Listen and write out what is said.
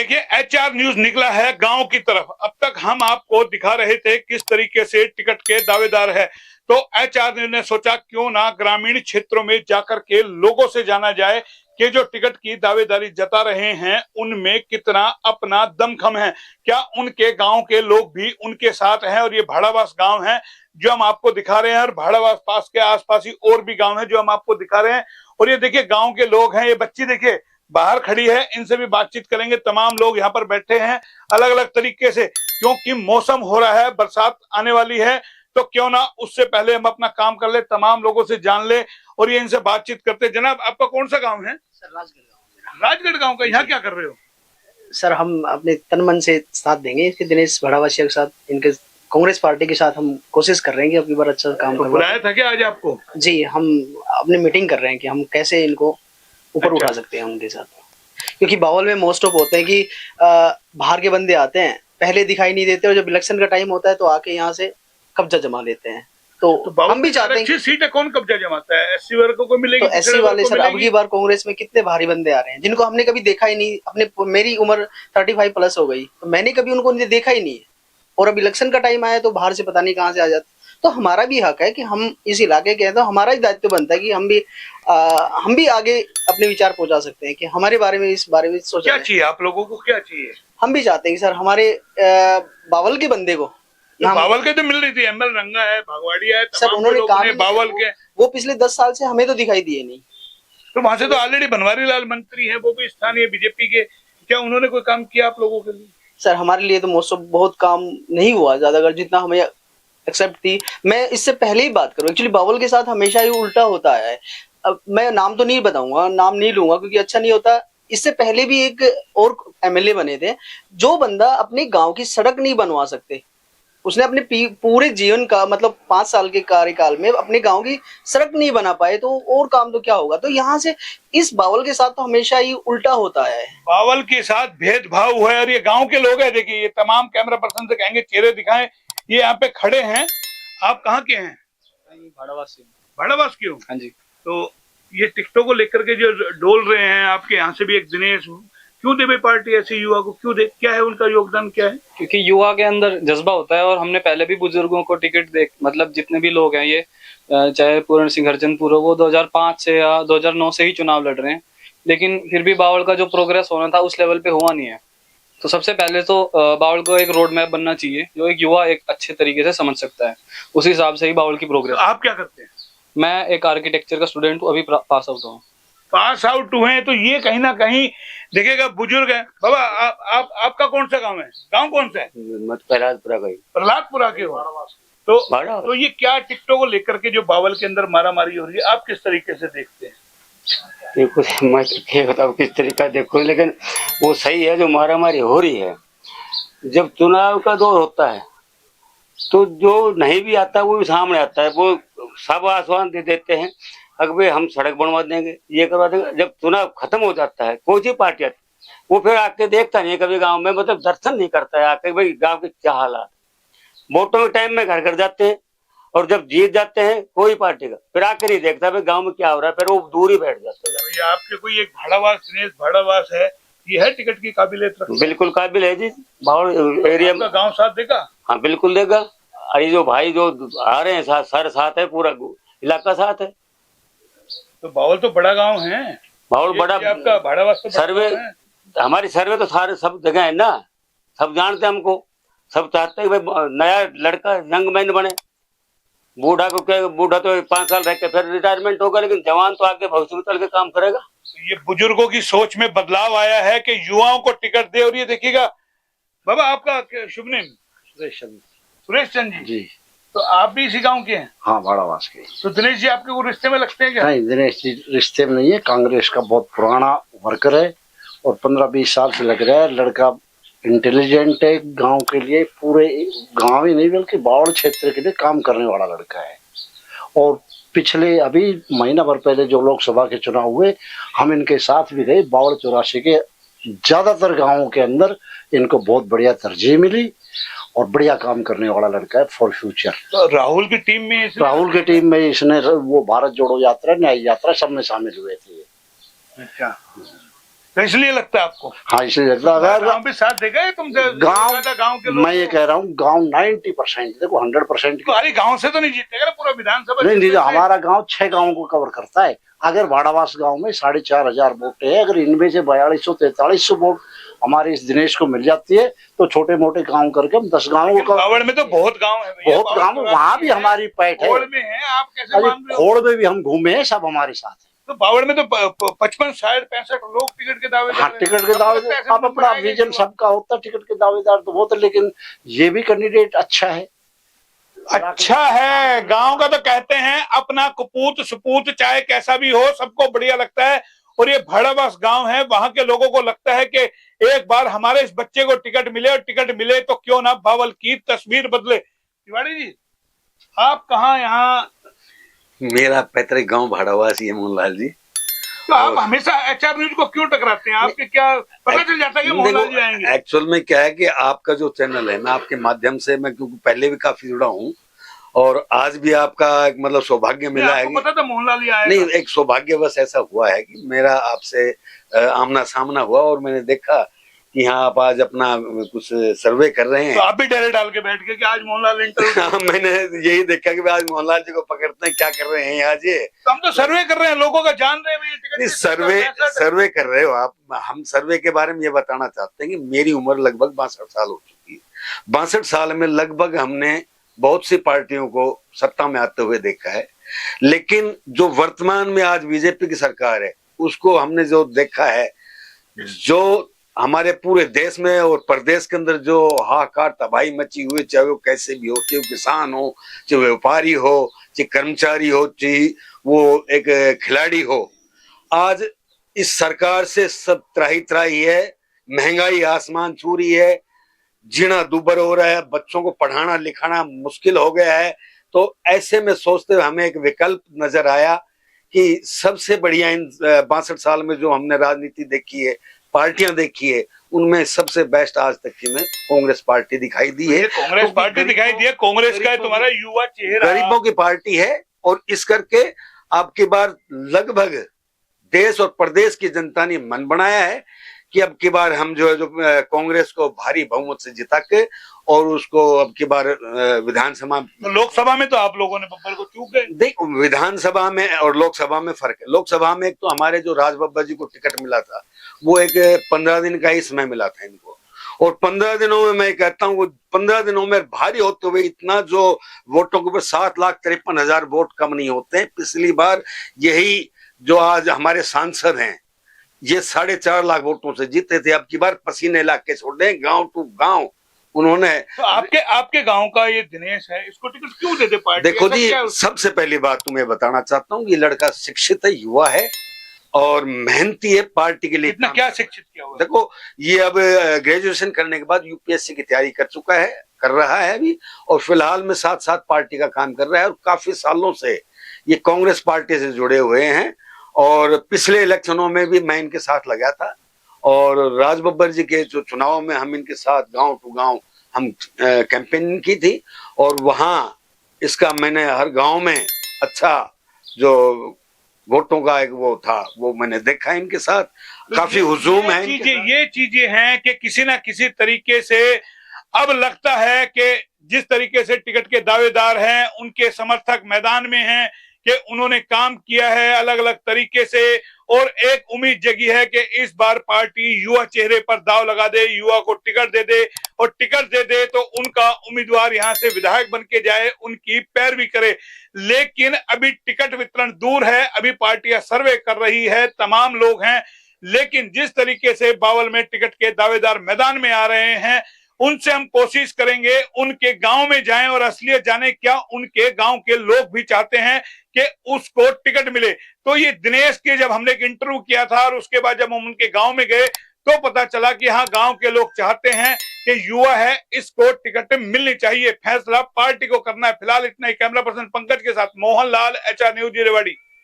देखिए HR news निकला है गांव की तरफ। अब तक हम आपको दिखा रहे थे किस तरीके से टिकट के दावेदार है, तो HR न्यूज ने सोचा क्यों ना ग्रामीण क्षेत्रों में जाकर के लोगों से जाना जाए कि जो टिकट की दावेदारी जता रहे हैं उनमें कितना अपना दमखम है, क्या उनके गांव के लोग भी उनके साथ हैं। और ये भाड़ावास गांव है जो हम आपको दिखा रहे हैं, और भाड़ावास पास के आसपास ही और भी गांव है जो हम आपको दिखा रहे हैं। और ये देखिए गांव के लोग हैं, ये बच्ची देखिए बाहर खड़ी है, इनसे भी बातचीत करेंगे। तमाम लोग यहाँ पर बैठे हैं अलग अलग तरीके से, क्योंकि मौसम हो रहा है, बरसात आने वाली है, तो क्यों ना उससे पहले हम अपना काम कर ले, तमाम लोगों से जान ले और ये इनसे बातचीत करते। जनाब आपका कौन सा गांव है? सर राजगढ़ गांव। राजगढ़ गांव का। यहाँ क्या कर रहे हो? सर हम अपने तन मन से साथ देंगे इसके दिनेश भाड़ावासिया के साथ, इनके कांग्रेस पार्टी के साथ हम कोशिश कर रहे हैं कि अगली बार अच्छा काम तो बुलाया था क्या आज आपको? जी, हम अपनी मीटिंग कर रहे हैं कि हम कैसे इनको ऊपर उठा सकते हैं उनके साथ, क्योंकि बावल में मोस्ट ऑफ होते हैं कि बाहर के बंदे आते हैं, पहले दिखाई नहीं देते और जब इलेक्शन का टाइम होता है तो आके यहाँ से कब्जा जमा लेते हैं। तो हम भी चाहते हैं अच्छी सीट है, कौन कब्जा जमाता है? SC वर्ग को मिलेगी तो SC वाले सर अब की बार कांग्रेस में कितने भारी बंदे आ रहे हैं जिनको हमने कभी देखा ही नहीं। अपने मेरी उम्र 35 प्लस हो गई तो मैंने कभी उनको देखा ही नहीं है, और अब इलेक्शन का टाइम आया तो बाहर से पता नहीं कहाँ से आ जाते। तो हमारा भी हक है कि हम इस इलाके के हैं, तो हमारा ही दायित्व बनता है कि हम भी आगे अपने विचार पहुंचा सकते हैं कि हमारे बारे में, इस बारे में सोचा। क्या चाहिए आप लोगों को, क्या चाहिए? हम भी चाहते हैं कि सर हमारे बावल के बंदे को, बावल के तो मिल रही थी, ML रंगा है, भागवाड़िया है, सर उन्होंने काम बावल के वो पिछले 10 साल से हमें तो दिखाई दिए नहीं। तो वहां से तो ऑलरेडी बनवारी लाल मंत्री है, वो भी स्थानीय BJP के, क्या उन्होंने कोई काम किया आप लोगों के लिए? सर हमारे लिए तो मोस्ट ऑफ बहुत काम नहीं हुआ ज्यादा, जितना हमें एक्सेप्ट थी। मैं इससे पहले ही बात करूं, एक्चुअली बावल के साथ हमेशा ही उल्टा होता है। अब मैं नाम तो नहीं बताऊंगा, नाम नहीं लूंगा क्योंकि अच्छा नहीं होता। इससे पहले भी एक और MLA बने थे, जो बंदा अपने गांव की सड़क नहीं बनवा सकते, उसने अपने पूरे जीवन का मतलब 5 साल के कार्यकाल में अपने गांव की सड़क नहीं बना पाए, तो और काम तो क्या होगा। तो यहाँ से इस बावल के साथ तो हमेशा ही उल्टा होता है, बावल के साथ भेदभाव हुआ है। और ये गांव के लोग हैं, देखिए ये तमाम कैमरा पर्सन से कहेंगे चेहरे दिखाएं, ये यहाँ पे खड़े हैं। आप कहाँ के हैं? भाड़ावास से। भाड़ावास के हो? हाँ जी। तो ये टिकटों को लेकर के जो डोल रहे हैं, आपके यहाँ से भी एक दिनेश, क्यों दे भाई पार्टी ऐसे युवा को, क्यों दे, क्या है उनका योगदान, क्या है? क्योंकि युवा के अंदर जज्बा होता है, और हमने पहले भी बुजुर्गों को टिकट दे, मतलब जितने भी लोग हैं ये, चाहे पूर्ण सिंह हरचंदपुर हो, वो 2005 से या 2009 से ही चुनाव लड़ रहे हैं, लेकिन फिर भी बावल का जो प्रोग्रेस होना था उस लेवल पे हुआ नहीं है। तो सबसे पहले तो बावल को एक रोड मैप बनना चाहिए जो एक युवा एक अच्छे तरीके से समझ सकता है, उस हिसाब से ही बावल की प्रोग्रेस। तो आप क्या करते हैं? मैं एक आर्किटेक्चर का स्टूडेंट हूँ, अभी पास आउट हूँ। पास आउट हुए तो ये कहीं ना कहीं देखिएगा, बुजुर्ग है। बाबा आपका कौन सा गांव है? गांव कौन सा है? प्रहलादपुरा का। प्रहलादपुरा के हो? तो ये क्या टिकटों को लेकर के जो बावल के अंदर मारामारी हो रही है, आप किस तरीके से देखते हैं? देखो मैं क्या बताऊँ किस तरीका देखो, लेकिन वो सही है जो मारामारी हो रही है। जब चुनाव का दौर होता है तो जो नहीं भी आता वो भी सामने आता है, वो सब आश्वासन दे देते हैं अगर भाई हम सड़क बनवा देंगे, ये करवा देंगे। जब चुनाव खत्म हो जाता है, कोई सी पार्टी आती वो फिर आके देखता नहीं है कभी गांव में, मतलब दर्शन नहीं करता है आके भाई गांव के क्या हालात। वोटों के टाइम में घर घर जाते हैं, और जब जीत जाते हैं कोई पार्टी का, फिर आके नहीं देखता भाई गांव में क्या हो रहा है, फिर वो दूर ही बैठ जाते हैं। आपके कोई एक भाड़ावास, दिनेश भाड़ावास है, ये है टिकट की काबिलियत? बिल्कुल काबिल है जी, बावल एरिया में। गाँव साथ देगा? हाँ बिल्कुल देगा। अरे जो भाई जो आ रहे हैं सर साथ है, पूरा इलाका साथ है। तो बावल तो बड़ा गांव है, बावल बड़ा। आपका भाड़ावास तो सर्वे, हमारी सर्वे तो सारे सब जगह है ना, सब जानते हैं हमको, सब चाहते हैं भाई नया लड़का यंग मैन बने। बूढ़ा को क्या, बूढ़ा तो 5 साल रह के फिर रिटायरमेंट होगा, लेकिन जवान तो आगे भविष्य में चल के काम करेगा। ये बुजुर्गों की सोच में बदलाव आया है कि युवाओं को टिकट दे। और ये देखिएगा बाबा, आपका शुभ नेम? सुरेश चंद जी। तो आप भी इसी गांव के हैं? हाँ, भाड़ावास के। तो दिनेश जी आपके वो रिश्ते में लगते हैं क्या? नहीं, दिनेश जी रिश्ते में नहीं है, कांग्रेस का बहुत पुराना वर्कर है और 15-20 साल से लग रहा है। लड़का इंटेलिजेंट है, गांव के लिए, पूरे गांव ही नहीं बल्कि बावल क्षेत्र के लिए काम करने वाला लड़का है। और पिछले अभी महीना भर पहले जो लोकसभा के चुनाव हुए, हम इनके साथ भी गए। बावल 84 के ज्यादातर गाँवों के अंदर इनको बहुत बढ़िया तरजीह मिली और बढ़िया काम करने वाला लड़का है फॉर फ्यूचर। तो राहुल की टीम में, राहुल की टीम में इसने वो भारत जोड़ो यात्रा, न्याय यात्रा सब में शामिल हुए थे। अच्छा, तो इसलिए लगता है आपको? हाँ, इसलिए लगता है। अगर गांव भी साथ देगा या तुमसे गांव के लोग? मैं ये कह रहा हूँ गांव 90%, देखो 100% तुम्हारी गांव से तो नहीं जीतेगा ना पूरा विधानसभा? नहीं, हमारा गांव 6 गांवों को कवर करता है। अगर भाड़ावास गांव में 4,500 वोट है, अगर इनमें से 4200-4300 वोट हमारे इस दिनेश को मिल जाती है तो छोटे मोटे गांव करके हम 10 गाँवों को। बावड़ में तो बहुत गांव है, बहुत गाँव, वहाँ भी हमारी पैठ है। खोड़ में है, आप कैसे मान रहे हो? खोड़ में भी हम घूमे हैं, सब हमारे साथ है। तो बावड़ में तो 55, 60, 65 लोग टिकट के दावेदार हाँ, टिकट के दावेदार, अब अपना विजन सबका होता है, टिकट के दावेदार तो बहुत है, लेकिन ये भी कैंडिडेट अच्छा है। अच्छा है। गांव का तो कहते हैं अपना कुपूत सुपूत चाहे कैसा भी हो सबको बढ़िया लगता है, और ये भड़ावास गांव है, वहां के लोगों को लगता है कि एक बार हमारे इस बच्चे को टिकट मिले, और टिकट मिले तो क्यों ना बावल की तस्वीर बदले। तिवारी जी, आप कहाँ? यहाँ मेरा पैतृक गांव भाड़ावास है मोहनलाल जी। तो आप हमेशा एचआर न्यूज को क्यों टकराते हैं? आपके क्या पता चल जाता है कि मोहनलाल जी आएंगे? एक्चुअल में क्या है कि आपका जो चैनल है, मैं आपके माध्यम से, मैं क्योंकि पहले भी काफी जुड़ा हूँ और आज भी आपका एक मतलब सौभाग्य मिला है। पता था मोहनलाल जी आएगा? नहीं, एक सौभाग्यवश ऐसा हुआ है कि मेरा आपसे आमना सामना हुआ और मैंने देखा कि हाँ आप आज अपना कुछ सर्वे कर रहे हैं। तो आप भी डेरे डाल के बैठ गए कि आज मोहनलाल इंटरव्यू? मैंने यही देखा कि आज मोहनलाल जी को पकड़ते हैं, क्या कर रहे हैं आज ये। तो हम तो सर्वे कर रहे हैं, लोगों का जान रहे हैं। सर्वे कर रहे हो आप। हम सर्वे के बारे में ये बताना चाहते हैं कि मेरी उम्र लगभग 62 साल हो चुकी है। 62 साल में लगभग हमने बहुत सी पार्टियों को सत्ता में आते हुए देखा है, लेकिन जो वर्तमान में आज बीजेपी की सरकार है उसको हमने जो देखा है, जो हमारे पूरे देश में और प्रदेश के अंदर जो हाहाकार तबाही मची हुई, चाहे वो कैसे भी हो, चाहे वो किसान हो, चाहे व्यापारी हो, चाहे कर्मचारी हो, चाहे वो एक खिलाड़ी हो, आज इस सरकार से सब त्राही त्राही है। महंगाई आसमान छू रही है, जीना दूभर हो रहा है, बच्चों को पढ़ाना लिखाना मुश्किल हो गया है। तो ऐसे में सोचते हुए हमें एक विकल्प नजर आया कि सबसे बढ़िया इन 62 साल में जो हमने राजनीति देखी है, पार्टियां देखी है, उनमें सबसे बेस्ट आज तक की में कांग्रेस पार्टी दिखाई दी है। कांग्रेस पार्टी दिखाई दी है। कांग्रेस का है तुम्हारा युवा चेहरा, गरीबों की पार्टी है, और इस करके आपकी बार लगभग देश और प्रदेश की जनता ने मन बनाया है कि अब की बार हम जो है जो कांग्रेस को भारी बहुमत से जिता के और उसको अब की बार विधानसभा, लोकसभा में तो आप लोगों ने बब्बर को चूक गए। देख, विधानसभा में और लोकसभा में फर्क है। लोकसभा में एक तो हमारे जो राज बब्बर जी को टिकट मिला था वो एक 15 दिन का ही समय मिला था इनको, और 15 दिनों में मैं कहता हूँ 15 दिनों में भारी होते हुए इतना जो वोटों के ऊपर 7,53,000 वोट कम नहीं होते हैं। पिछली बार यही जो आज हमारे सांसद हैं ये 4.5 लाख वोटों से जीते थे। अब की बार पसीने ला के छोड़ दें, गांव टू गांव उन्होंने। तो आपके गांव का ये दिनेश है, इसको टिकट क्यों देते पार्टी? देखो जी, सबसे पहली बात तुम्हें बताना चाहता हूँ, ये लड़का शिक्षित है, युवा है और मेहनती है, पार्टी के लिए। इतना क्या शिक्षित किया हुआ? देखो, ये अब ग्रेजुएशन करने के बाद यूपीएससी की तैयारी कर रहा है अभी, और फिलहाल में साथ साथ पार्टी का काम कर रहा है, और काफी सालों से ये कांग्रेस पार्टी से जुड़े हुए हैं। और पिछले इलेक्शनों में भी मैं इनके साथ लगा था, और राज बब्बर जी के जो चुनाव में हम इनके साथ गांव टू गांव हम कैंपेनिंग की थी, और वहां इसका मैंने हर गांव में अच्छा जो वोटों का एक वो था वो मैंने देखा इनके साथ। काफी हुजूम है। ये चीजें हैं कि किसी ना किसी तरीके से अब लगता है कि जिस तरीके से टिकट के दावेदार हैं उनके समर्थक मैदान में हैं कि उन्होंने काम किया है अलग अलग तरीके से, और एक उम्मीद जगी है कि इस बार पार्टी युवा चेहरे पर दाव लगा दे, युवा को टिकट दे दे, और टिकट दे दे तो उनका उम्मीदवार यहां से विधायक बन के जाए, उनकी पैरवी करे। लेकिन अभी टिकट वितरण दूर है, अभी पार्टियां सर्वे कर रही है, तमाम लोग हैं, लेकिन जिस तरीके से बावल में टिकट के दावेदार मैदान में आ रहे हैं उनसे हम कोशिश करेंगे उनके गांव में जाएं और असलियत जाने क्या उनके गांव के लोग भी चाहते हैं कि उसको टिकट मिले। तो ये दिनेश के जब हमने एक इंटरव्यू किया था और उसके बाद जब हम उनके गांव में गए तो पता चला कि हाँ, गांव के लोग चाहते हैं कि युवा है, इसको टिकट मिलनी चाहिए। फैसला पार्टी को करना है। फिलहाल इतना ही। कैमरा पर्सन पंकज के साथ मोहनलाल, HR न्यूज, रेवाड़ी।